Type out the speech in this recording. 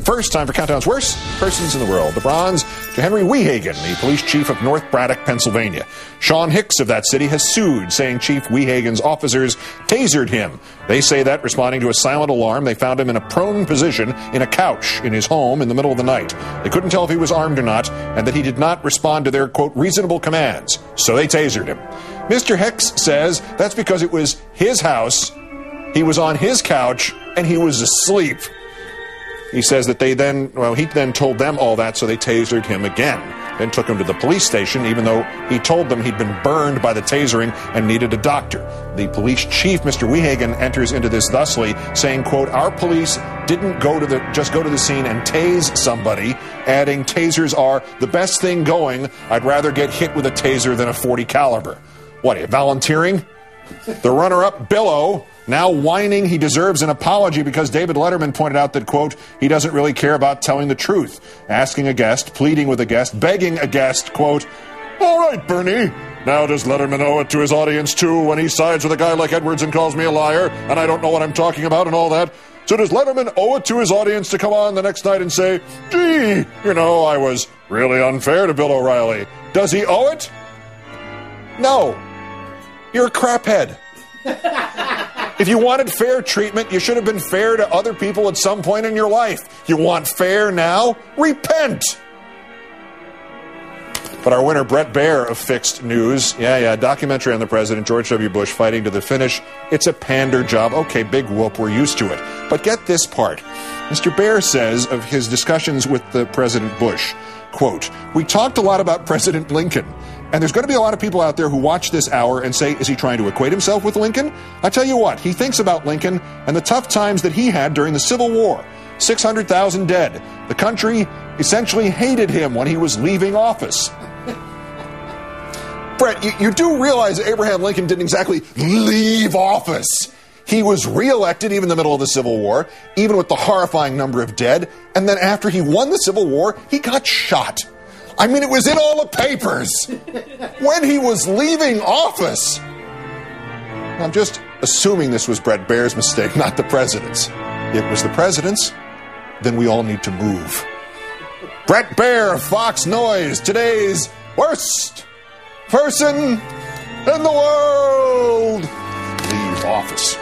first, time for Countdown's Worst Persons in the World. The bronze to Henry Weehagen, the police chief of North Braddock, Pennsylvania. Sean Hicks of that city has sued, saying Chief Weehagen's officers tasered him. They say that, responding to a silent alarm, they found him in a prone position in a couch in his home in the middle of the night. They couldn't tell if he was armed or not, and that he did not respond to their, quote, reasonable commands. So they tasered him. Mr. Hicks says that's because it was his house, he was on his couch, and he was asleep. He says that he then told them all that, so they tasered him again. Then took him to the police station, even though he told them he'd been burned by the tasering and needed a doctor. The police chief, Mr. Weehagen, enters into this thusly, saying, quote, our police didn't just go to the scene and tase somebody, adding, tasers are the best thing going. I'd rather get hit with a taser than a .40 caliber. What, are you volunteering? The runner-up, Billow, now whining he deserves an apology because David Letterman pointed out that, quote, he doesn't really care about telling the truth. Asking a guest, pleading with a guest, begging a guest, quote, all right, Bernie. Now does Letterman owe it to his audience, too, when he sides with a guy like Edwards and calls me a liar, and I don't know what I'm talking about and all that? So does Letterman owe it to his audience to come on the next night and say, gee, I was really unfair to Bill O'Reilly? Does he owe it? No. You're a craphead. If you wanted fair treatment, you should have been fair to other people at some point in your life. You want fair now? Repent! But our winner, Bret Baier of Fixed News, documentary on the president, George W. Bush, fighting to the finish. It's a pander job. Okay, big whoop, we're used to it. But get this part. Mr. Baier says of his discussions with the President Bush, quote, we talked a lot about President Lincoln. And there's going to be a lot of people out there who watch this hour and say, is he trying to equate himself with Lincoln? I tell you what, he thinks about Lincoln and the tough times that he had during the Civil War. 600,000 dead. The country essentially hated him when he was leaving office. Brett, you do realize that Abraham Lincoln didn't exactly leave office. He was reelected even in the middle of the Civil War, even with the horrifying number of dead. And then after he won the Civil War, he got shot. I mean, it was in all the papers when he was leaving office. I'm just assuming this was Bret Baier's mistake, not the president's. If it was the president's, then we all need to move. Bret Baier, Fox Noise, today's worst person in the world. Leave office.